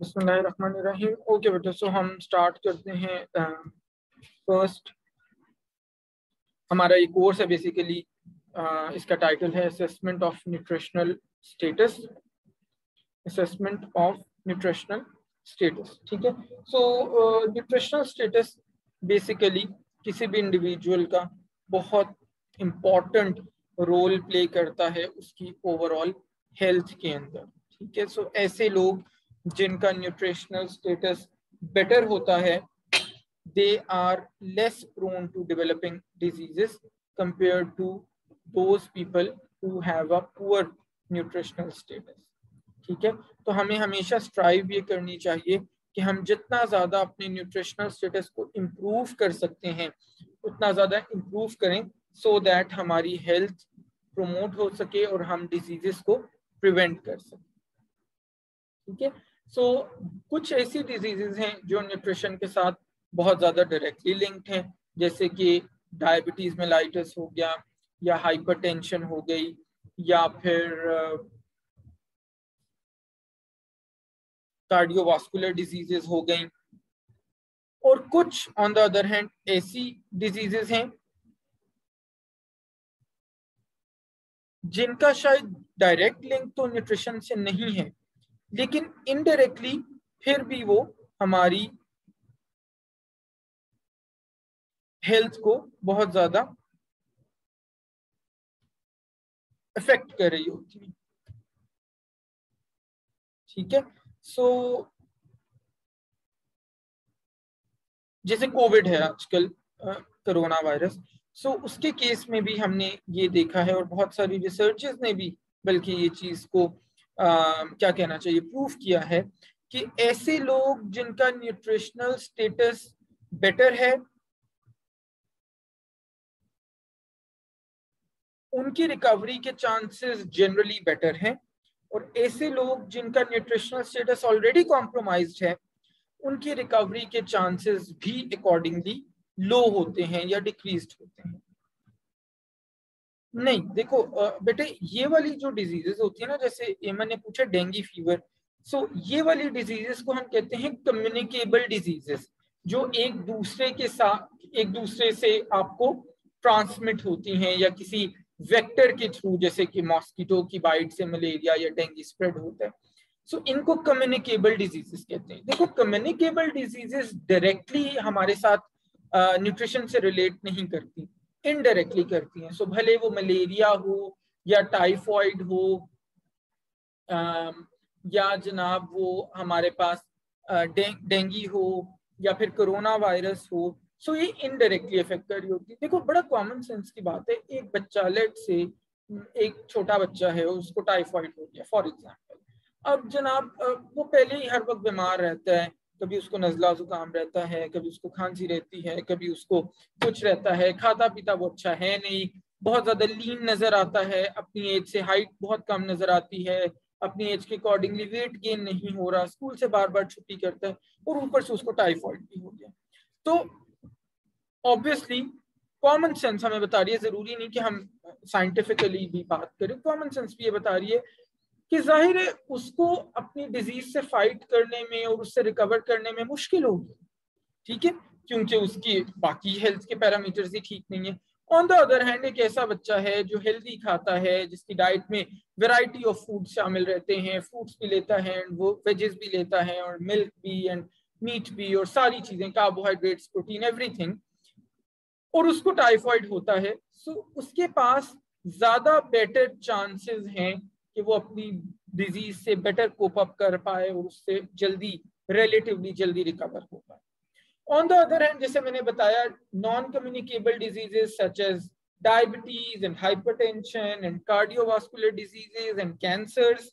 बिस्मिल्लाहिर्रहमानिर्रहीम। ओके बेटा, सो हम स्टार्ट करते हैं। फर्स्ट हमारा ये कोर्स है बेसिकली, इसका टाइटल है assessment of nutritional status. Assessment of nutritional status, ठीक है। सो न्यूट्रिशनल स्टेटस बेसिकली किसी भी इंडिविजुअल का बहुत इम्पोर्टेंट रोल प्ले करता है उसकी ओवरऑल हेल्थ के अंदर, ठीक है। सो ऐसे लोग जिनका न्यूट्रिशनल स्टेटस बेटर होता है, they are less prone to developing diseases compared to those people who have a poor nutritional status, ठीक है। तो हमें हमेशा स्ट्राइव ये करनी चाहिए कि हम जितना ज्यादा अपने न्यूट्रिशनल स्टेटस को इम्प्रूव कर सकते हैं उतना ज्यादा इम्प्रूव करें, सो दैट हमारी हेल्थ प्रमोट हो सके और हम डिजीजेस को प्रिवेंट कर सकें, ठीक है। सो कुछ ऐसी डिजीजेस हैं जो न्यूट्रिशन के साथ बहुत ज्यादा डायरेक्टली लिंक्ड हैं, जैसे कि डायबिटीज मेलाइटस हो गया, या हाइपरटेंशन हो गई, या फिर कार्डियोवास्कुलर डिजीजेस हो गई। और कुछ ऑन द अदर हैंड ऐसी डिजीजेस हैं जिनका शायद डायरेक्ट लिंक तो न्यूट्रिशन से नहीं है, लेकिन इनडायरेक्टली फिर भी वो हमारी हेल्थ को बहुत ज्यादा इफेक्ट कर रही होती है, ठीक है। सो जैसे कोविड है आजकल, कोरोना वायरस, सो उसके केस में भी हमने ये देखा है और बहुत सारी रिसर्चेस ने भी बल्कि ये चीज को क्या कहना चाहिए, प्रूफ किया है कि ऐसे लोग जिनका न्यूट्रिशनल स्टेटस बेटर है उनकी रिकवरी के चांसेस जनरली बेटर हैं, और ऐसे लोग जिनका न्यूट्रिशनल स्टेटस ऑलरेडी कॉम्प्रोमाइज्ड है उनकी रिकवरी के चांसेस भी अकॉर्डिंगली लो होते हैं या डिक्रीज्ड होते हैं। नहीं देखो बेटे, ये वाली जो डिजीजेस होती है ना, जैसे एमन ने पूछा डेंगू फीवर, सो ये वाली डिजीजेस को हम कहते हैं कम्युनिकेबल डिजीजेस, जो एक दूसरे से आपको ट्रांसमिट होती हैं या किसी वेक्टर के थ्रू, जैसे कि मॉस्किटो की बाइट से मलेरिया या डेंगू स्प्रेड होता है। सो इनको कम्युनिकेबल डिजीजेस कहते हैं। देखो, कम्युनिकेबल डिजीजेस डायरेक्टली हमारे साथ न्यूट्रिशन से रिलेट नहीं करती, इनडायरेक्टली करती हैं। सो भले वो मलेरिया हो या टाइफॉइड हो, या जनाब वो हमारे पास डेंगू हो या फिर कोरोना वायरस हो, सो ये इनडायरेक्टली इफेक्ट कर रही होती है। देखो, बड़ा कॉमन सेंस की बात है, एक बच्चा लेट से एक छोटा बच्चा है, उसको टाइफॉइड हो गया फॉर एग्जाम्पल। अब जनाब वो पहले ही हर वक्त बीमार रहता है, कभी उसको नजला जुकाम रहता है, कभी उसको खांसी रहती है, कभी उसको कुछ रहता है, खाता पीता वो अच्छा है नहीं, बहुत ज्यादा लीन नजर आता है, अपनी एज से हाइट बहुत कम नजर आती है, अपनी एज के अकॉर्डिंगली वेट गेन नहीं हो रहा, स्कूल से बार बार छुट्टी करता है, और ऊपर से उसको टाइफॉइड भी हो गया। तो ऑब्वियसली कॉमन सेंस हमें बता रही है, जरूरी नहीं कि हम साइंटिफिकली भी बात करें, कॉमन सेंस भी ये बता रही है कि जाहिर है उसको अपनी डिजीज से फाइट करने में और उससे रिकवर करने में मुश्किल होगी, ठीक है, क्योंकि उसकी बाकी हेल्थ के पैरामीटर्स ही ठीक नहीं है। ऑन द अदर हैंड एक ऐसा बच्चा है जो हेल्दी खाता है, जिसकी डाइट में वैरायटी ऑफ फूड शामिल रहते हैं, फ्रूट्स भी लेता है एंड वो वेजेस भी लेता है और मिल्क भी एंड मीट भी और सारी चीजें, कार्बोहाइड्रेट्स, प्रोटीन, एवरीथिंग, और उसको टाइफॉइड होता है, सो उसके पास ज्यादा बेटर चांसेस हैं कि वो अपनी डिजीज से बेटर कोप अप कर पाए और उससे जल्दी, रिलेटिवली जल्दी रिकवर हो पाए। ऑन द अदर हैंड, जैसे मैंने बताया, non communicable diseases such as diabetes and hypertension and cardiovascular diseases and cancers,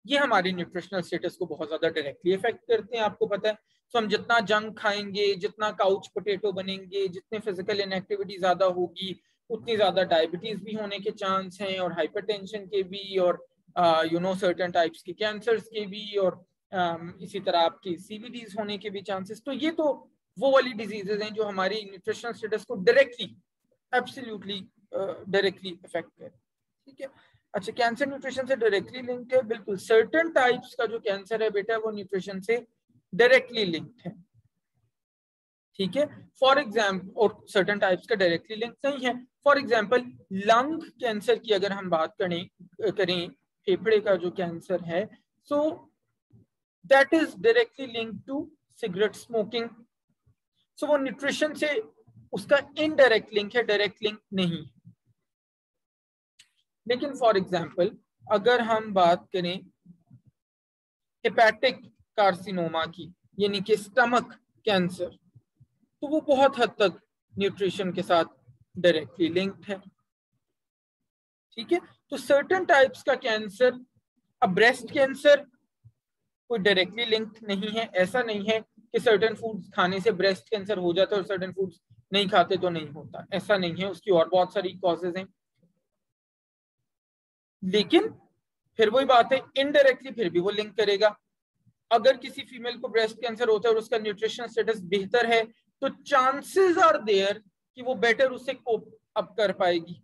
ये हमारे न्यूट्रिशनल स्टेटस को बहुत ज्यादा डायरेक्टली इफेक्ट करते हैं, आपको पता है। तो हम जितना जंक खाएंगे, जितना काउच पोटेटो बनेंगे, जितने फिजिकल इनएक्टिविटी ज्यादा होगी, उतनी ज्यादा डायबिटीज भी होने के चांस हैं, और हाइपरटेंशन के भी, और सर्टेन टाइप्स के कैंसर्स के भी, और इसी तरह आपके सीवीडीज होने के भी चांसेस। तो ये तो वो वाली डिजीजेज हैं जो हमारी न्यूट्रिशनल स्टेटस को डायरेक्टली, एब्सोल्युटली डायरेक्टली इफेक्ट करें, ठीक है। अच्छा, कैंसर न्यूट्रिशन से डायरेक्टली लिंक्ड है? बिल्कुल, सर्टेन टाइप्स का जो कैंसर है बेटा वो न्यूट्रिशन से डायरेक्टली लिंक्ड है, ठीक है। फॉर एग्जाम्पल, और सर्टेन टाइप्स का डायरेक्टली लिंक नहीं है। फॉर एग्जाम्पल लंग कैंसर की अगर हम बात करें फेफड़े का जो कैंसर है, so that is directly link to cigarette smoking. So वो न्यूट्रिशन से उसका इनडायरेक्ट लिंक है, डायरेक्ट लिंक नहीं। लेकिन फॉर एग्जाम्पल अगर हम बात करें हेपेटिक कार्सिनोमा की, यानी कि स्टमक कैंसर, तो वो बहुत हद तक न्यूट्रिशन के साथ डायरेक्टली लिंक्ड है, ठीक है। तो सर्टेन टाइप्स का कैंसर, अब ब्रेस्ट कैंसर कोई डायरेक्टली लिंक्ड नहीं है। ऐसा नहीं है कि सर्टेन फूड्स खाने से ब्रेस्ट कैंसर हो जाता है और सर्टेन फूड्स नहीं खाते तो नहीं होता, ऐसा नहीं है। उसकी और बहुत सारी कॉजेज हैं। लेकिन फिर वही बात है, इनडायरेक्टली फिर भी वो लिंक करेगा। अगर किसी फीमेल को ब्रेस्ट कैंसर होता है और उसका न्यूट्रिशन स्टेटस बेहतर है, तो चांसेस आर देयर कि वो बेटर उससे कोप अप कर पाएगी,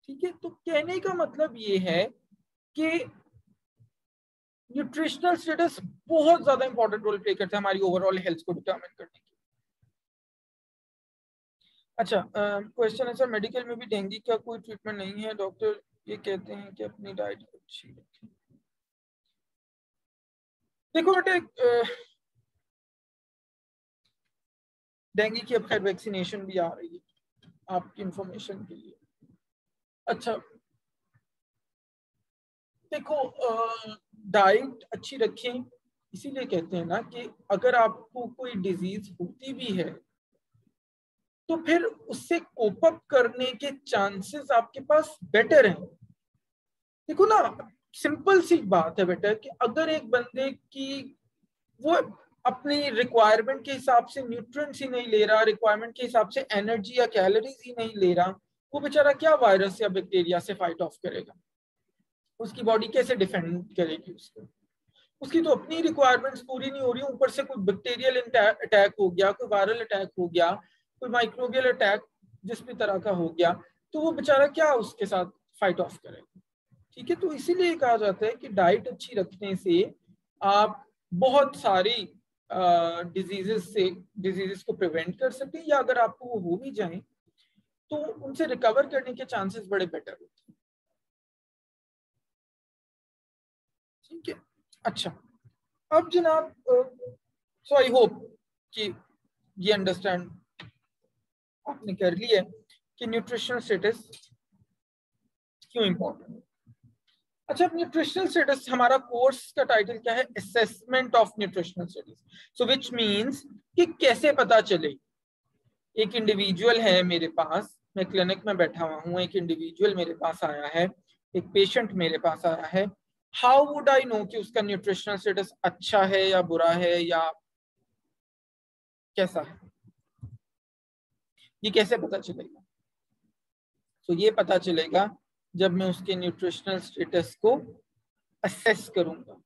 ठीक है। तो कहने का मतलब ये है कि न्यूट्रिशनल स्टेटस बहुत ज्यादा इंपॉर्टेंट रोल प्ले करता है हमारी ओवरऑल हेल्थ को डिटरमाइन करने की। अच्छा, क्वेश्चन है सर, मेडिकल में भी डेंगू का कोई ट्रीटमेंट नहीं है, डॉक्टर ये कहते हैं कि अपनी डाइट अच्छी रखें। देखो बेटे, डेंगू की अब खैर वैक्सीनेशन भी आ रही है आपकी इंफॉर्मेशन के लिए। अच्छा देखो, डाइट अच्छी रखें, इसीलिए कहते हैं ना कि अगर आपको कोई डिजीज होती भी है तो फिर उससे कोप अप करने के चांसेस आपके पास बेटर हैं। देखो ना, सिंपल सी बात है बेटा कि अगर एक बंदे की वो अपनी रिक्वायरमेंट के हिसाब से न्यूट्रिएंट्स ही नहीं ले रहा, रिक्वायरमेंट के हिसाब से एनर्जी या कैलोरीज ही नहीं ले रहा, वो बेचारा क्या वायरस या बैक्टीरिया से फाइट ऑफ करेगा? उसकी बॉडी कैसे डिफेंड करेगी उसको? उसकी तो अपनी रिक्वायरमेंट्स पूरी नहीं हो रही, ऊपर से कोई बैक्टीरियल अटैक हो गया, कोई वायरल अटैक हो गया, कोई माइक्रोबियल अटैक जिस भी तरह का हो गया, तो वो बेचारा क्या उसके साथ फाइट ऑफ करेगा, ठीक है। तो इसीलिए कहा जाता है कि डाइट अच्छी रखने से आप बहुत सारी डिजीजेस को प्रिवेंट कर सकते हैं, या अगर आपको वो हो भी जाए तो उनसे रिकवर करने के चांसेस बड़े बेटर होते हैं, ठीक है। अच्छा, अब जनाब, सो आई होप कि ये अंडरस्टैंड आपने कर लिया है कि न्यूट्रिशनल स्टेटस क्यों इंपॉर्टेंट है। अच्छा, न्यूट्रिशनल स्टेटस, हमारा कोर्स का टाइटल क्या है? Assessment of nutritional status. So which means कि कैसे पता चले। एक इंडिविजुअल है मेरे पास, मैं क्लिनिक में बैठा हुआ हूँ, एक इंडिविजुअल मेरे पास आया है, एक पेशेंट मेरे पास आया है, हाउ वुड आई नो कि उसका न्यूट्रिशनल स्टेटस अच्छा है या बुरा है या कैसा है? ये कैसे पता चलेगा? तो ये पता चलेगा जब मैं उसके न्यूट्रिशनल स्टेटस को असेस करूंगा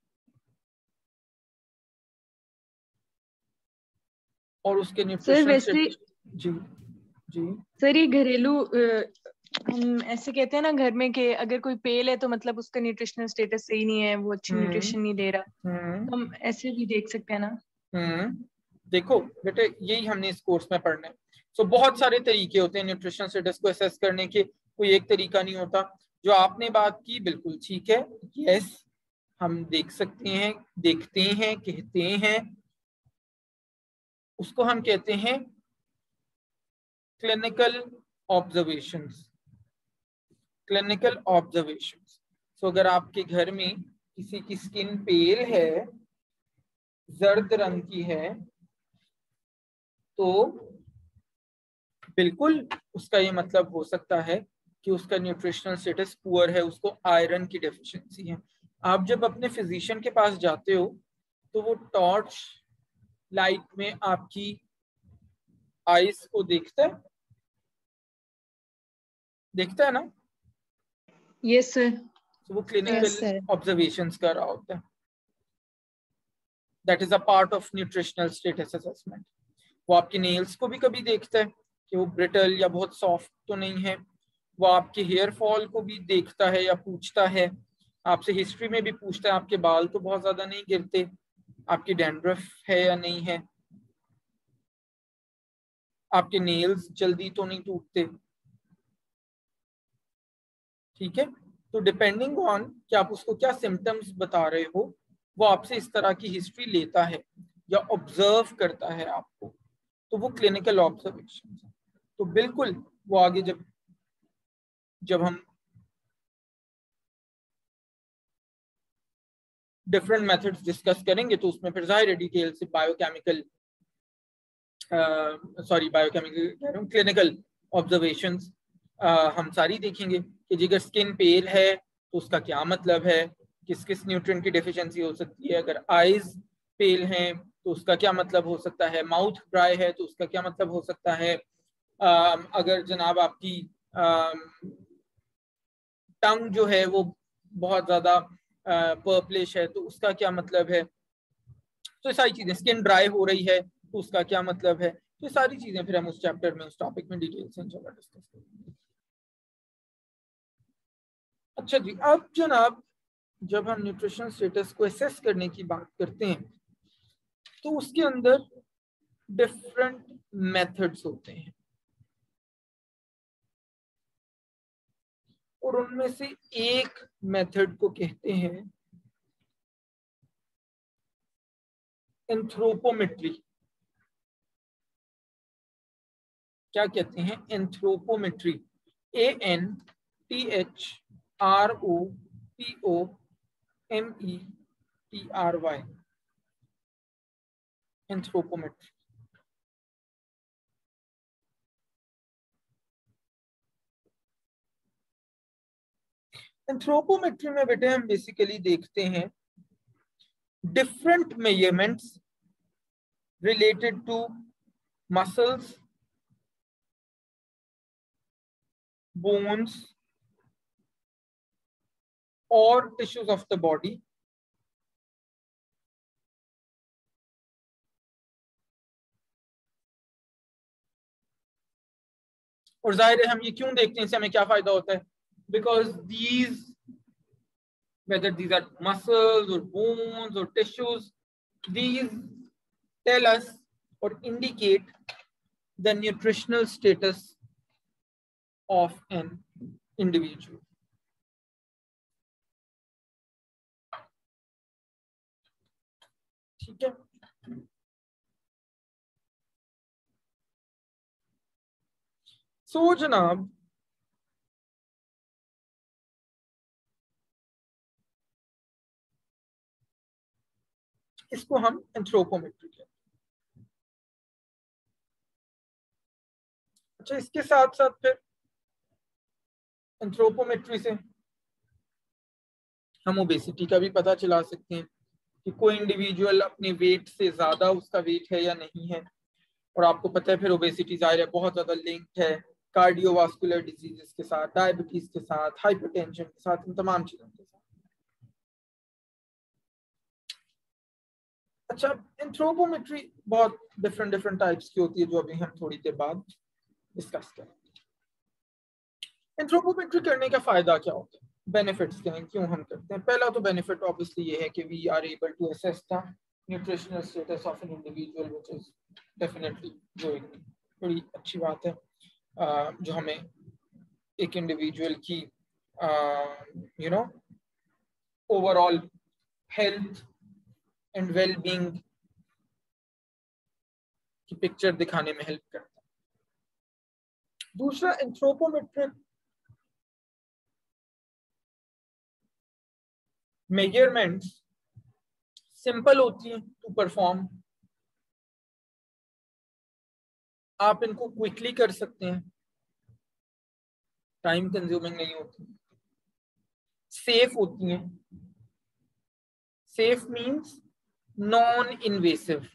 और उसके सर न्यूट्रिशनल वैसे स्टेटस। जी जी। सर ये घरेलू हम ऐसे कहते हैं ना घर में कि अगर कोई पेल है तो मतलब उसका न्यूट्रिशनल स्टेटस सही नहीं है, वो अच्छी हम्म न्यूट्रिशन नहीं ले रहा, हम्म तो हम ऐसे भी देख सकते हैं ना। देखो बेटे, यही हमने इस कोर्स में पढ़ना है। सो बहुत सारे तरीके होते हैं न्यूट्रिशनल स्टेटस को असेस करने के, कोई एक तरीका नहीं होता। जो आपने बात की बिल्कुल ठीक है, यस, हम देख सकते हैं, देखते हैं, कहते हैं, उसको हम कहते हैं clinical observations. Clinical observations. So अगर आपके घर में किसी की स्किन पेल है, जर्द रंग की है, तो बिल्कुल उसका ये मतलब हो सकता है कि उसका न्यूट्रिशनल स्टेटस पुअर है, उसको आयरन की डेफिशिएंसी है। आप जब अपने फिजिशियन के पास जाते हो तो वो टॉर्च लाइट में आपकी आईज को देखता है ना? Yes sir. तो वो यस क्लिनिकल सर। ऑब्जर्वेशंस कर रहा होता है। That is a part of nutritional status assessment. वो आपके नेल्स को भी कभी देखता है कि वो ब्रिटल या बहुत सॉफ्ट तो नहीं है, वो आपके हेयर फॉल को भी देखता है या पूछता है, आपसे हिस्ट्री में भी पूछता है आपके बाल तो बहुत ज्यादा नहीं गिरते, आपकी डैंड्रफ है या नहीं है, आपके नेल्स जल्दी तो नहीं टूटते। ठीक है, तो डिपेंडिंग ऑन कि आप उसको क्या सिम्टम्स बता रहे हो, वो आपसे इस तरह की हिस्ट्री लेता है या ऑब्जर्व करता है आपको, तो वो क्लिनिकल ऑब्जर्वेशन है। तो बिल्कुल वो आगे जब जब हम डिफरेंट मेथड्स डिस्कस करेंगे तो उसमें फिर जाहिर है डिटेल से बायोकेमिकल क्लिनिकल ऑब्जर्वेशंस हम सारी देखेंगे कि अगर स्किन पेल है तो उसका क्या मतलब है, किस किस न्यूट्रिएंट की डेफिशिएंसी हो सकती है, अगर आईज पेल हैं तो उसका क्या मतलब हो सकता है, माउथ ड्राई है तो उसका क्या मतलब हो सकता है, अगर जनाब आपकी टंग जो है वो बहुत ज्यादा पर्पलिश है तो उसका क्या मतलब है। तो ये सारी चीजें, स्किन ड्राई हो रही है तो उसका क्या मतलब है, तो ये सारी चीजें फिर हम उस चैप्टर में, उस टॉपिक में डिटेल से इंशाल्लाह डिस्कस करेंगे। अच्छा जी, अब जनाब जब हम न्यूट्रिशनल स्टेटस को असेस करने की बात करते हैं तो उसके अंदर डिफरेंट मेथड्स होते हैं और उनमें से एक मेथड को कहते हैं एंथ्रोपोमेट्री। क्या कहते हैं? एंथ्रोपोमेट्री। ANTHROPOMETRY, anthropometry. एंथ्रोपोमेट्री में बेटे हम बेसिकली देखते हैं different measurements related to muscles, bones or tissues of the body और जाहिर है हम ये क्यों देखते हैं, इससे हमें क्या फायदा होता है, because these whether these are muscles or bones or tissues, these tell us or indicate the nutritional status of an individual. ठीक है, सो जनाब इसको हम एंथ्रोपोमेट्री कहते हैं। अच्छा, इसके साथ साथ फिर एंथ्रोपोमेट्री से हम ओबेसिटी का भी पता चला सकते हैं कि कोई इंडिविजुअल अपने वेट से ज्यादा उसका वेट है या नहीं है। और आपको पता है फिर ओबेसिटी जाहिर है बहुत ज्यादा लिंक्ड है कार्डियोवास्कुलर डिजीजेस के साथ, डायबिटीज के साथ, हाइपरटेंशन के साथ, इन तमाम चीजों के साथ। अच्छा, एंथ्रोपोमेट्री बहुत डिफरेंट डिफरेंट टाइप्स की होती है जो अभी हम थोड़ी देर बाद डिस्कस करेंगे। एंथ्रोपोमेट्री करने का फायदा क्या होता है, बेनिफिट्स क्या हैं, क्यों हम करते हैं? पहला तो बेनिफिट ऑब्वियसली ये है कि we are able to assess the nutritional status of an individual, which is definitely जो एक बड़ी अच्छी बात है जो हमें एक इंडिविजुअल की you know overall health and well being की पिक्चर दिखाने में हेल्प करता है। दूसरा, एंथ्रोपोमेट्रिक मेजरमेंट्स सिंपल होती हैं टू परफॉर्म, आप इनको क्विकली कर सकते हैं, टाइम कंज्यूमिंग नहीं होती, सेफ होती हैं। Safe means non invasive.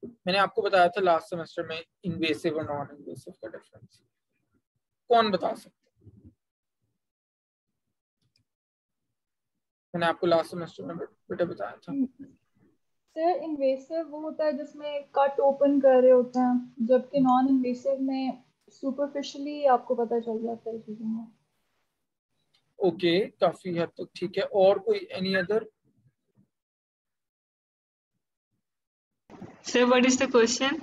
मैंने आपको बताया था लास्ट सेमेस्टर में इन्वेसिव और नॉन इन्वेसिव का डिफरेंस, कौन बता सकता? मैंने आपको लास्ट सेमेस्टर में बेटा बताया था। सर इन्वेसिव वो होता है जिसमें कट ओपन कर रहे होते हैं, जबकि नॉन इन्वेसिव में सुपरफिशियली आपको पता चल जाता है चीजों में। ओके, काफी हद तक ठीक है। और कोई any other? Sir what is the question?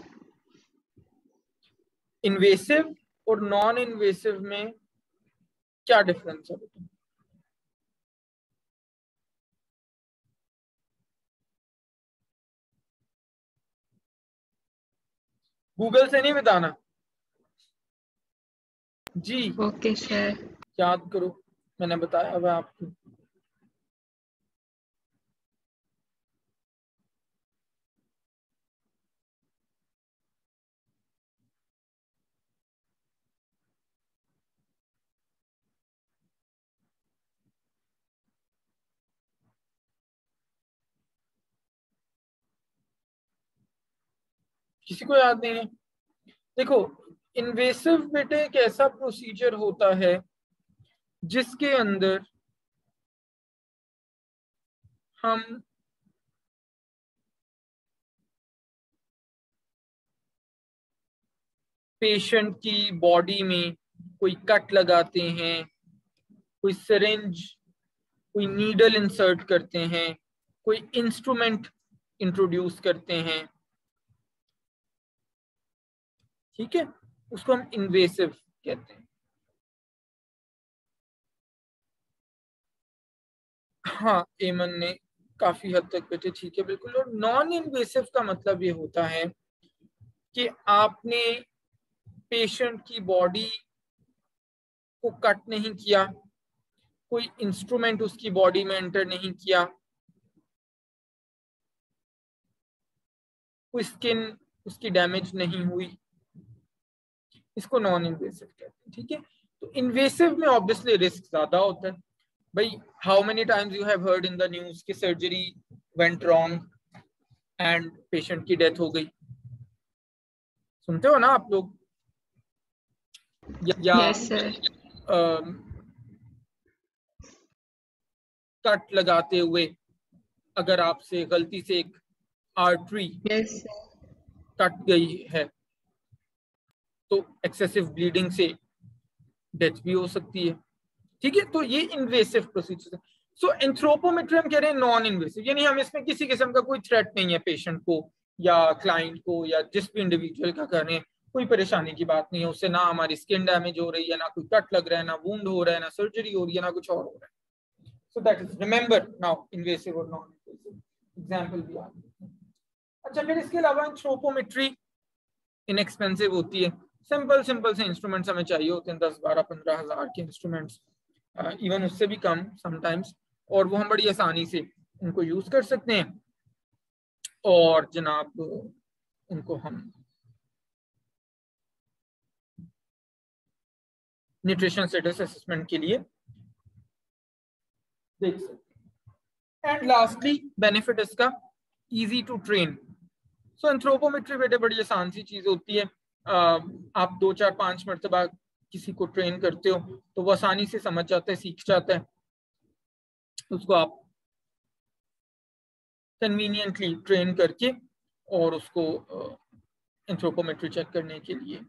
Invasive और नॉन इन्वेसिव में क्या डिफरेंस है बेटा? गूगल से नहीं बताना जी। Okay sir. याद करो, मैंने बताया हुआ आपको। किसी को याद नहीं है? देखो, इन्वेसिव बेटे एक ऐसा प्रोसीजर होता है जिसके अंदर हम पेशेंट की बॉडी में कोई कट लगाते हैं, कोई सिरिंज, कोई नीडल इंसर्ट करते हैं, कोई इंस्ट्रूमेंट इंट्रोड्यूस करते हैं, ठीक है, उसको हम इन्वेसिव कहते हैं। हाँ, एमन ने काफी हद तक बेटे ठीक है, बिल्कुल। और नॉन इन्वेसिव का मतलब ये होता है कि आपने पेशेंट की बॉडी को कट नहीं किया, कोई इंस्ट्रूमेंट उसकी बॉडी में एंटर नहीं किया, कोई स्किन उसकी डैमेज नहीं हुई, इसको नॉन इन्वेसिव कहते हैं, ठीक है। तो इन्वेसिव में ऑब्वियसली रिस्क ज्यादा होता है भाई। How many times you have heard in the news कि surgery went wrong and patient की डेथ हो गई? सुनते हो ना आप लोग? या यस सर। कट लगाते हुए अगर आपसे गलती से एक आर्टरी यस कट गई है तो एक्सेसिव ब्लीडिंग से डेथ भी हो सकती है, ठीक है। तो ये इन्वेसिव प्रोसीजर है। सो एंथ्रोपोमेट्री हम कह रहे हैं नॉन इन्वेसिव, यानी हम इसमें किसी किस्म का कोई थ्रेट नहीं है पेशेंट को या क्लाइंट को या जिस भी इंडिविजुअल का कर रहे हैं, कोई परेशानी की बात नहीं है उससे। ना हमारी स्किन डैमेज हो रही है, ना कोई कट लग रहा है, ना वुंड हो रहा है, ना सर्जरी हो रही है, ना कुछ और हो रहा है। So that is, remember now, invasive और नॉन इन्वेसिव एग्जाम्पल भी आ गए। अच्छा, फिर इसके अलावा एंथ्रोपोमेट्री इनएक्सपेंसिव होती है। सिंपल सिंपल से इंस्ट्रूमेंट्स हमें चाहिए होते हैं, 10-12-15 हज़ार के इंस्ट्रूमेंट्स, इवन उससे भी कम समटाइम्स, और वो हम बड़ी आसानी से उनको यूज कर सकते हैं। और जनाब उनको हम न्यूट्रिशन स्टेटस असेसमेंट के लिए देख सकते हैं। एंड लास्टली बेनिफिट इसका, easy to train. So anthropometry बेटे बड़ी आसान सी चीज होती है। आप 2-4-5 मरतबा किसी को ट्रेन करते हो तो वो आसानी से समझ जाता है, सीख जाता है। उसको आप कन्वीनियंटली ट्रेन करके और उसको एंथ्रोपोमेट्री चेक करने के लिए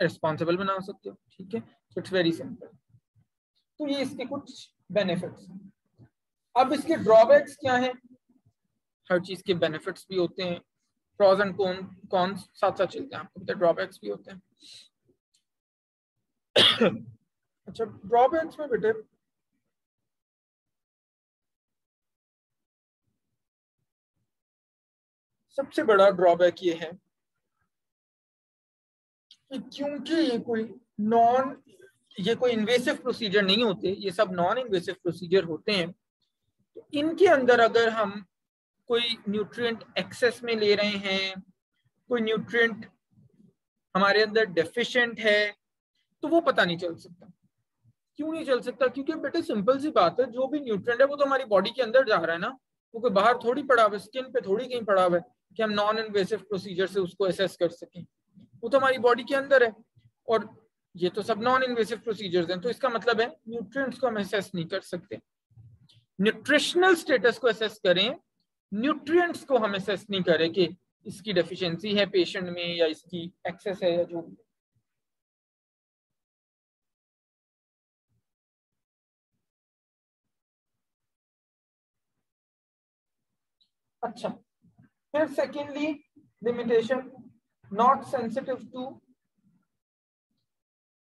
रिस्पॉन्सिबल बना सकते हो, ठीक है। So it's very simple. तो ये इसके कुछ बेनिफिट्स हैं। अब इसके ड्रॉबैक्स क्या हैं? हर चीज के बेनिफिट्स भी होते हैं, प्रॉज एंड कॉन्स साथ साथ चलते हैं, आपको पता है ड्रॉबैक्स भी होते हैं। अच्छा, ड्रॉबैक्स में बेटे सबसे बड़ा ड्रॉबैक ये है कि क्योंकि ये कोई इन्वेसिव प्रोसीजर नहीं होते, ये सब नॉन इन्वेसिव प्रोसीजर होते हैं, तो इनके अंदर अगर हम कोई न्यूट्रिएंट एक्सेस में ले रहे हैं, कोई न्यूट्रिएंट हमारे अंदर डेफिशिएंट है, तो वो पता नहीं चल सकता। क्यों नहीं चल सकता? क्योंकि बेटे सिंपल सी बात है, जो भी न्यूट्रिएंट है वो तो हमारी बॉडी के अंदर जा रहा है ना, वो कोई बाहर थोड़ी पड़ा हुआ है, स्किन पे थोड़ी कहीं पड़ा हुआ है कि हम नॉन इन्वेसिव प्रोसीजर से उसको असेस कर सकें। वो तो हमारी बॉडी के अंदर है, और ये तो सब नॉन इन्वेसिव प्रोसीजर्स हैं। तो इसका मतलब है न्यूट्रिएंट्स को हम असेस नहीं कर सकते। न्यूट्रिशनल स्टेटस को असेस करें, न्यूट्रिएंट्स को हम असेस नहीं करें कि इसकी डेफिशिएंसी है पेशेंट में या इसकी एक्सेस है या जो भी। अच्छा, फिर secondly limitation, not sensitive to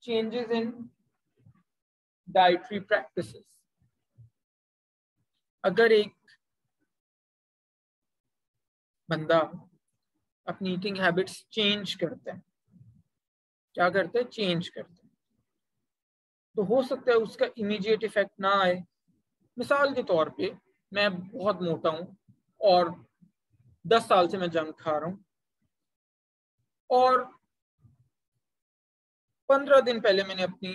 changes in dietary practices. अगर एक बंदा अपनी ईटिंग हैबिट्स चेंज करते हैं, क्या करते हैं, चेंज करते हैं, तो हो सकता है उसका इमीडिएट इफेक्ट ना आए। मिसाल के तौर पे मैं बहुत मोटा हूं और 10 साल से मैं जंक खा रहा हूं और 15 दिन पहले मैंने अपनी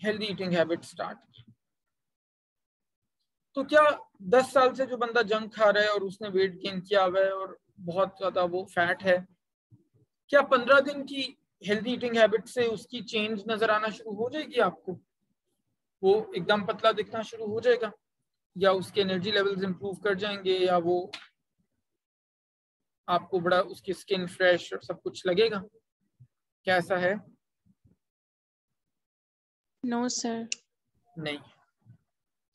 हेल्दी ईटिंग हैबिट स्टार्ट की, तो क्या 10 साल से जो बंदा जंक खा रहा है और उसने वेट गेन किया हुआ है और बहुत ज्यादा वो फैट है, क्या 15 दिन की हेल्दी ईटिंग हैबिट से उसकी चेंज नजर आना शुरू हो जाएगी आपको? वो एकदम पतला दिखना शुरू हो जाएगा, या उसके एनर्जी लेवल्स इंप्रूव कर जाएंगे, या वो आपको बड़ा उसकी स्किन फ्रेश और सब कुछ लगेगा? कैसा है? नो सर, नहीं।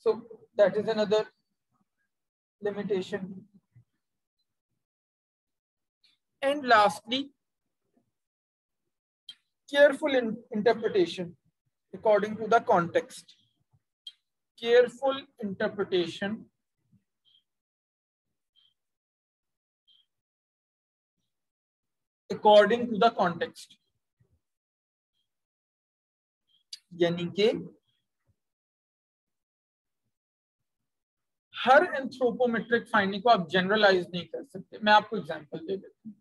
सो that is another limitation. And lastly, careful interpretation according to the context. Careful interpretation according to the context. यानी कि हर एंथ्रोपोमेट्रिक फाइंडिंग को आप जनरलाइज नहीं कर सकते। मैं आपको एग्जांपल दे देता हूँ।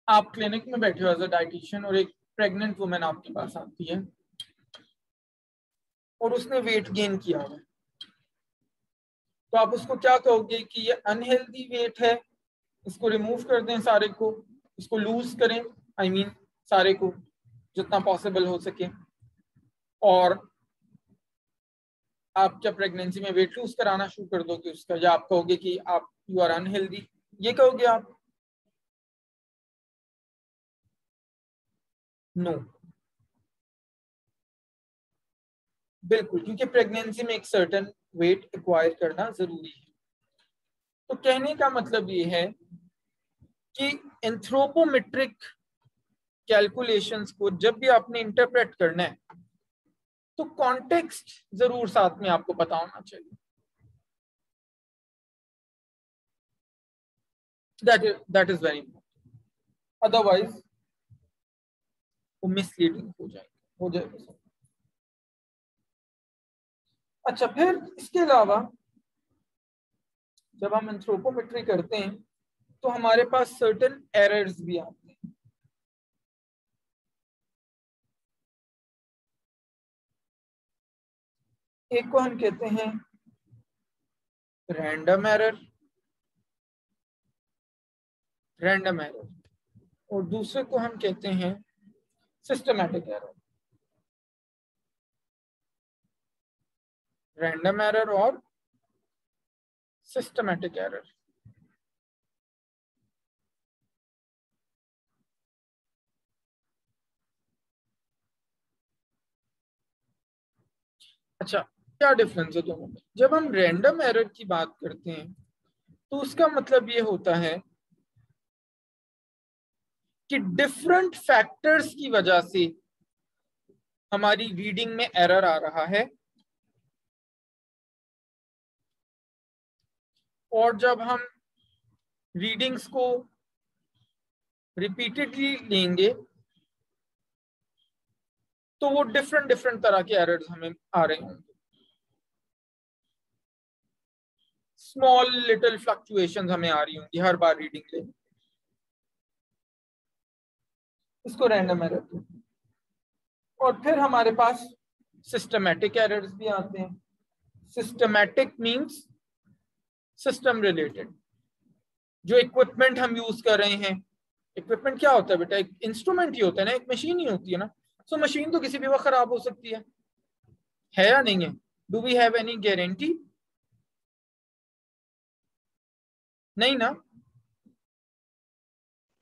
आप क्लिनिक में बैठे हो एज अ डाइटिशियन और एक प्रेग्नेंट वुमेन आपके पास आती है और उसने वेट गेन किया हुआ है, तो आप उसको क्या कहोगे कि ये अनहेल्दी वेट है, इसको रिमूव कर दें सारे को, इसको लूज करें, आई मीन सारे को जितना पॉसिबल हो सके, और आप जब प्रेगनेंसी में वेट लूज कराना शुरू कर दोगे उसका, या आप कहोगे कि आप यू आर अनहेल्दी, ये कहोगे आप? नो, बिल्कुल, क्योंकि प्रेगनेंसी में एक सर्टेन वेट एक्वायर करना जरूरी है। तो कहने का मतलब ये है कि एंथ्रोपोमेट्रिक कैलकुलेशंस को जब भी आपने इंटरप्रेट करना है तो कॉन्टेक्स्ट जरूर साथ में आपको पता होना चाहिए। That is very important, otherwise वो मिसलीडिंग हो जाएगा। अच्छा, फिर इसके अलावा जब हम एंथ्रोपोमेट्री करते हैं तो हमारे पास सर्टेन एरर्स भी आते हैं। एक को हम कहते हैं रैंडम एरर, और दूसरे को हम कहते हैं सिस्टमैटिक एरर। रैंडम एरर और सिस्टमैटिक एरर। अच्छा, क्या डिफरेंस है दोनों में? जब हम रैंडम एरर की बात करते हैं तो उसका मतलब ये होता है कि डिफरेंट फैक्टर्स की वजह से हमारी रीडिंग में एरर आ रहा है, और जब हम रीडिंग्स को रिपीटेडली लेंगे तो वो डिफरेंट तरह के एरर्स हमें आ रहे होंगे। स्मॉल लिटिल फ्लक्चुएशंस हमें आ रही होंगी हर बार रीडिंग लेने, इसको रैंडम एरर कहते हैं। और फिर हमारे पास सिस्टमैटिक एरर्स भी आते हैं। Systematic means system related. जो इक्विपमेंट हम यूज कर रहे हैं, इक्विपमेंट क्या होता है बेटा? एक इंस्ट्रूमेंट ही होता है ना, एक मशीन ही होती है ना। सो मशीन तो किसी भी वक्त खराब हो सकती है या नहीं है? Do we have any guarantee? नहीं ना?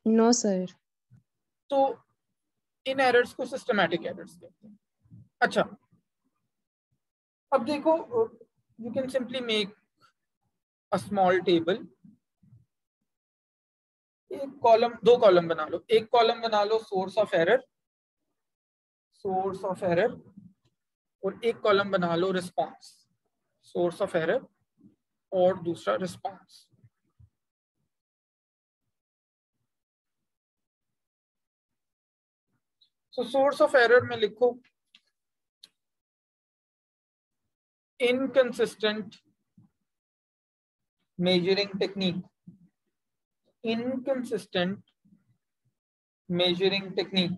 No sir. तो इन एरर्स को सिस्टमैटिक एरर्स कहते हैं। अच्छा, अब देखो, you can simply make a small table. एक कॉलम, दो कॉलम बना लो। एक कॉलम बना लो सोर्स ऑफ एरर, और एक कॉलम बना लो रिस्पांस, सोर्स ऑफ एरर और दूसरा response. So source of error में लिखो inconsistent measuring technique, inconsistent measuring technique.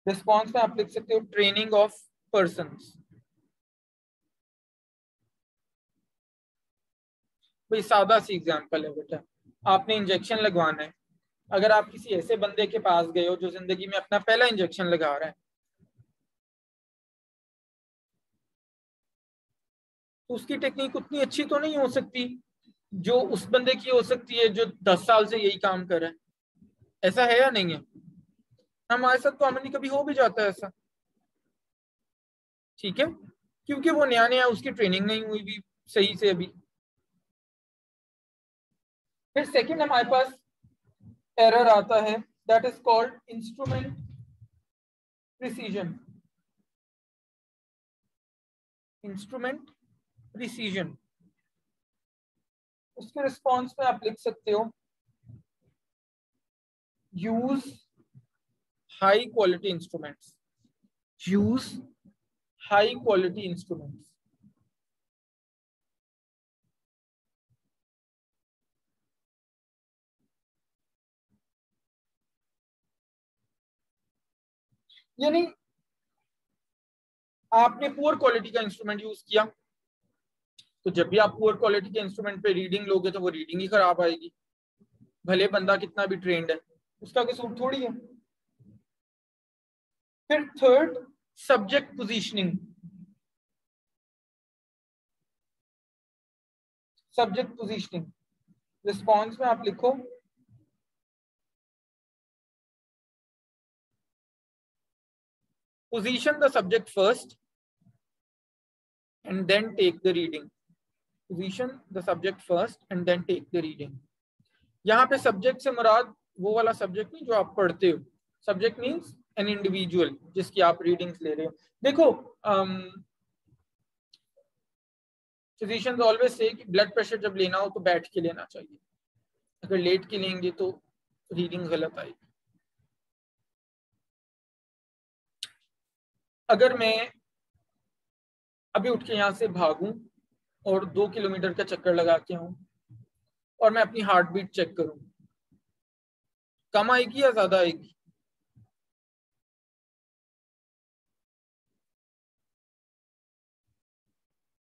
Response में आप लिख सकते हो ट्रेनिंग ऑफ पर्सन्स। भाई सादा सी एग्जांपल है बेटा, आपने इंजेक्शन लगवाना है। अगर आप किसी ऐसे बंदे के पास गए हो जो जिंदगी में अपना पहला इंजेक्शन लगा रहा है, तो उसकी टेक्निक उतनी अच्छी तो नहीं हो सकती जो उस बंदे की हो सकती है जो 10 साल से यही काम कर रहा है। ऐसा है या नहीं है? हमारे साथ कॉमनली कभी हो भी जाता है ऐसा, ठीक है, क्योंकि वो नया नया, उसकी ट्रेनिंग नहीं हुई भी सही से अभी। फिर सेकंड हमारे पास एरर आता है, that is called instrument precision. Instrument precision, उसके रिस्पॉन्स में आप लिख सकते हो use high quality instruments, use high quality instruments. यानी आपने पुअर क्वालिटी का इंस्ट्रूमेंट यूज किया, तो जब भी आप पुअर क्वालिटी के इंस्ट्रूमेंट पे रीडिंग लोगे तो वो रीडिंग ही खराब आएगी, भले बंदा कितना भी ट्रेंड है, उसका कसूर थोड़ी है। फिर third, subject positioning. Subject positioning, response में आप लिखो position the subject first and then take the reading. Position the subject first and then take the reading. यहाँ पे सब्जेक्ट से मुराद वो वाला सब्जेक्ट नहीं जो आप पढ़ते हो। सब्जेक्ट मीन्स एन इंडिविजुअल जिसकी आप रीडिंग्स ले रहे हो। देखो, फिजिशियंस ऑलवेज से कि ब्लड प्रेशर जब लेना हो तो बैठ के लेना चाहिए, अगर लेट के लेंगे तो रीडिंग गलत आएगी। अगर मैं अभी उठ के यहाँ से भागूं और 2 किलोमीटर का चक्कर लगा के आऊं और मैं अपनी हार्ट बीट चेक करूं, कम आएगी या ज्यादा आएगी?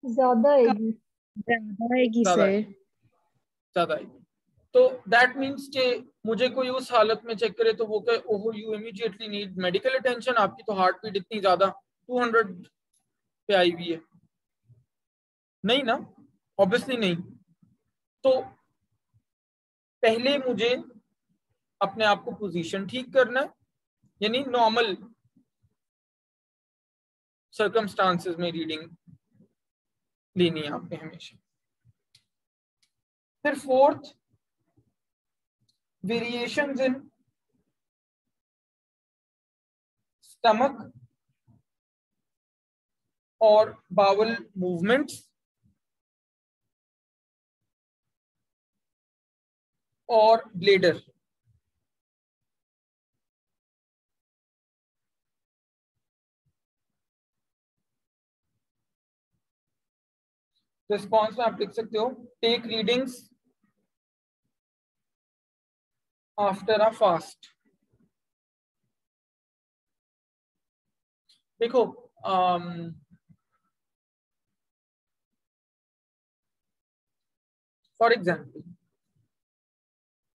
ज्यादा आएगी। सर। ज्यादा आएगी। तो दैट मीन्स कि मुझे कोई उस हालत में चेक करे तो वो कहे ओहो you immediately need medical attention, आपकी तो हार्ट बीट इतनी ज्यादा 200 पे आई हुई है। नहीं ना, ऑब्वियसली नहीं। तो पहले मुझे अपने आप को पोजीशन ठीक करना है, यानी नॉर्मल सर्कमस्टांसेस में रीडिंग लेनी है आपने हमेशा। फिर फोर्थ, वेरिएशंस इन स्टमक और बावल मूवमेंट्स और ब्लेडर। रिस्पॉन्स में आप लिख सकते हो take readings after a fast. देखो, फॉर एग्जाम्पल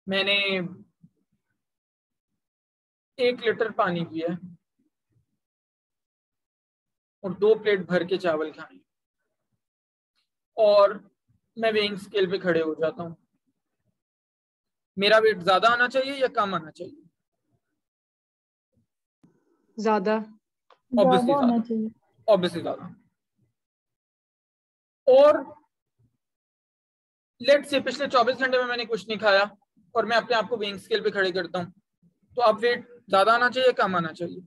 मैंने 1 लीटर पानी पिया और 2 प्लेट भर के चावल खाए और मैं वेइंग स्केल पे खड़े हो जाता हूँ, मेरा वेट ज्यादा आना चाहिए या कम आना चाहिए? ज्यादा। ऑब्वियसली ज्यादा होना ज्यादा, चाहिए। ऑब्वियसली ज्यादा। और लेट से पिछले 24 घंटे में मैंने कुछ नहीं खाया और मैं अपने आप को वेइंग स्केल पे खड़े करता हूँ, तो अब वेट ज्यादा आना चाहिए कम आना चाहिए?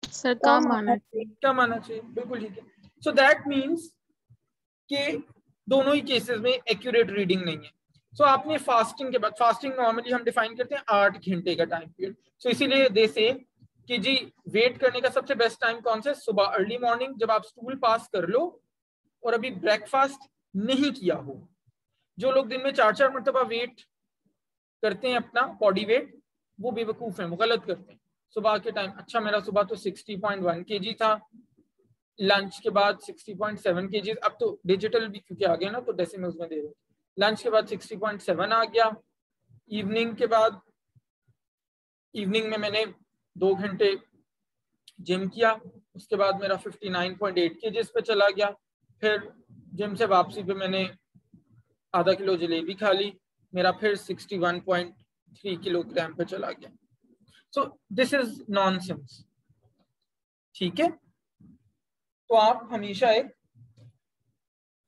सर कम कम आना आना चाहिए। कम आना चाहिए, बिल्कुल ठीक है। सो दैट मीन्स कि दोनों ही केसेस में एक्यूरेट रीडिंग नहीं है। सो आपने फास्टिंग के बाद, फास्टिंग नॉर्मली हम डिफाइन करते हैं 8 घंटे का टाइम पीरियड। सो इसीलिए दे से कि जी वेट करने का सबसे बेस्ट टाइम कौन सा है? सुबह अर्ली मॉर्निंग, जब आप स्टूल पास कर लो और अभी ब्रेकफास्ट नहीं किया हो। जो लोग दिन में 4-4 मरतबा वेट करते हैं अपना बॉडी वेट, वो बेवकूफ हैं, वो गलत करते हैं। सुबह के टाइम, अच्छा मेरा सुबह तो 60.1 kg था, लंच के बाद 60.7 kg, अब तो डिजिटल भी क्योंकि आ गया ना तो डेसिमल्स में दे रहे, लंच के बाद 60.7 आ गया। इवनिंग के बाद, इवनिंग में मैंने 2 घंटे जिम किया, उसके बाद मेरा 59.8 kg पे चला गया। फिर जिम से वापसी पे मैंने आधा किलो जलेबी खा ली, मेरा फिर 61.3 किलोग्राम पे चला गया। सो दिस इज नॉनसेंस, ठीक है। तो आप हमेशा एक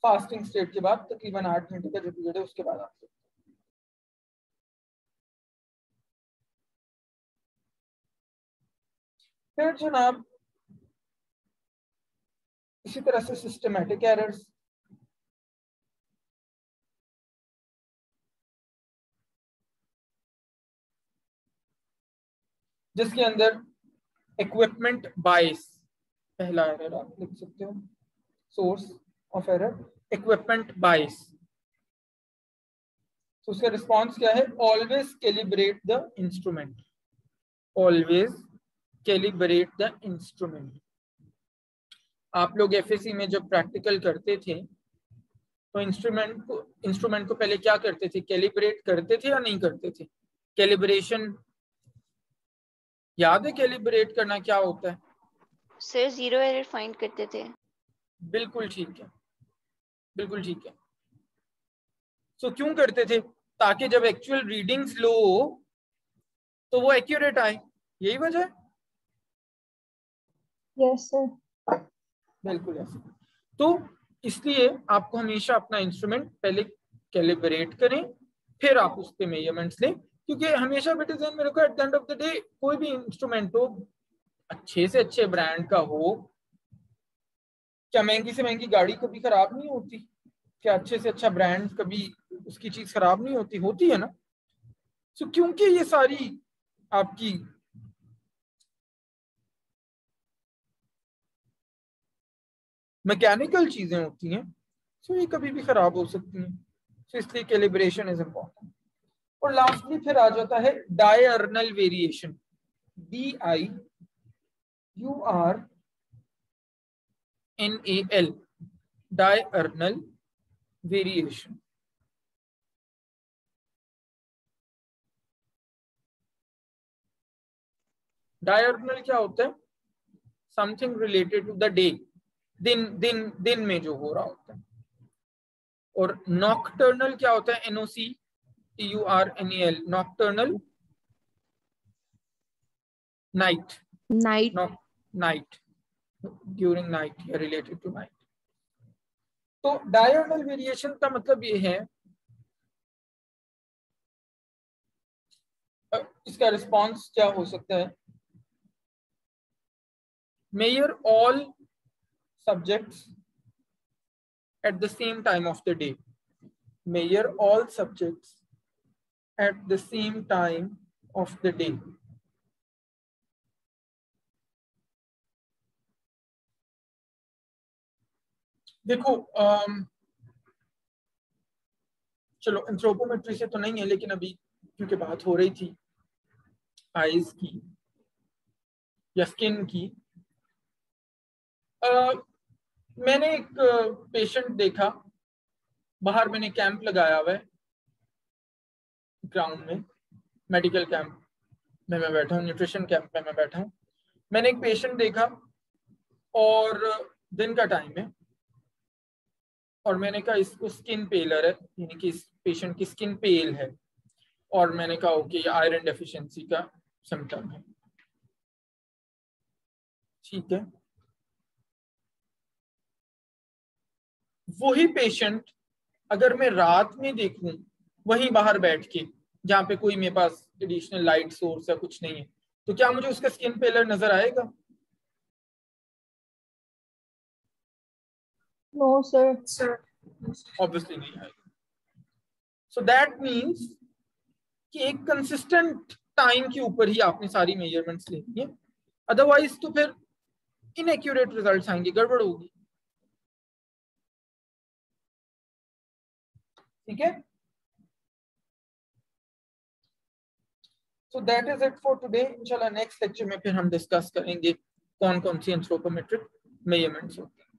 फास्टिंग स्टेट के बाद तकरीबन 8 घंटे का जो पीरियड है उसके बाद आप सकते हैं। फिर जनाब इसी तरह से सिस्टमैटिक एरर्स, जिसके अंदर इक्विपमेंट बायस पहला एरर आप लिख सकते हो, सोर्स ऑफ एरर इक्विपमेंट बायस। तो उसका रिस्पॉन्स क्या है? Always calibrate the instrument, always calibrate the instrument. आप लोग एफएससी में जब प्रैक्टिकल करते थे तो इंस्ट्रूमेंट को पहले क्या करते थे? कैलिब्रेट करते थे या नहीं करते थे? कैलिब्रेशन याद है? कैलिब्रेट करना क्या होता है? सर जीरो एरर फाइंड करते थे। बिल्कुल ठीक है, बिल्कुल ठीक है। सो क्यों करते थे? ताकि जब एक्चुअल रीडिंग्स लो तो वो एक्यूरेट आए, यही वजह है। Yes sir. बिल्कुल ऐसे। तो इसलिए आपको हमेशा अपना इंस्ट्रूमेंट पहले कैलिब्रेट करें, फिर आप उस पे मेजरमेंट्स लें, क्योंकि हमेशा बेटे ध्यान में रखो, at the end of the day कोई भी इंस्ट्रूमेंट हो, अच्छे से अच्छे ब्रांड का हो, क्या महंगी से महंगी गाड़ी कभी खराब नहीं होती? क्या अच्छे से अच्छा ब्रांड कभी उसकी चीज खराब नहीं होती? होती है ना। सो क्योंकि ये सारी आपकी मैकेनिकल चीजें होती हैं, सो ये कभी भी खराब हो सकती हैं। सो इसलिए कैलिब्रेशन इज इम्पोर्टेंट। और लास्टली फिर आ जाता है diurnal variation, DIURNAL, diurnal variation. Diurnal क्या होता है? Something related to the day, दिन में जो हो रहा होता है। और नॉकटर्नल क्या होता है? NOCTURNAL, nocturnal, night, night. Night, during night या रिलेटेड टू नाइट। तो डायर्नल वेरिएशन का मतलब ये है, इसका रिस्पॉन्स क्या हो सकता है? Major all subjects at the same time of the day, measure all subjects at the same time of the day। देखो चलो एंथ्रोपोमेट्री से तो नहीं है, लेकिन अभी क्योंकि बात हो रही थी आईज की या स्किन की, मैंने एक पेशेंट देखा, बाहर मैंने कैंप लगाया हुआ है ग्राउंड में, मेडिकल कैंप में मैं बैठा हूँ, न्यूट्रिशन कैंप में मैं बैठा हूँ। मैंने एक पेशेंट देखा और दिन का टाइम है, और मैंने कहा इसको स्किन पेलर है, यानी कि इस पेशेंट की स्किन पेल है, और मैंने कहा ओके आयरन डेफिशिएंसी का सिम्टम है, ठीक है। वही पेशेंट अगर मैं रात में देखूं वहीं बाहर बैठ के, जहां पे कोई मेरे पास एडिशनल लाइट सोर्स या कुछ नहीं है, तो क्या मुझे उसका स्किन पेलर नजर आएगा? No sir. ऑब्वियसली नहीं आएगा। सो दैट मीन्स कि एक कंसिस्टेंट टाइम के ऊपर ही आपने सारी मेजरमेंट्स लेनी है, अदरवाइज तो फिर इनएक्यूरेट रिजल्ट्स आएंगे, गड़बड़ होगी, ठीक है। So that is it for today. इंशाल्लाह नेक्स्ट लेक्चर में फिर हम डिस्कस करेंगे कौन कौन सी एंथ्रोपोमेट्रिक मेजरमेंट्स होती हैं।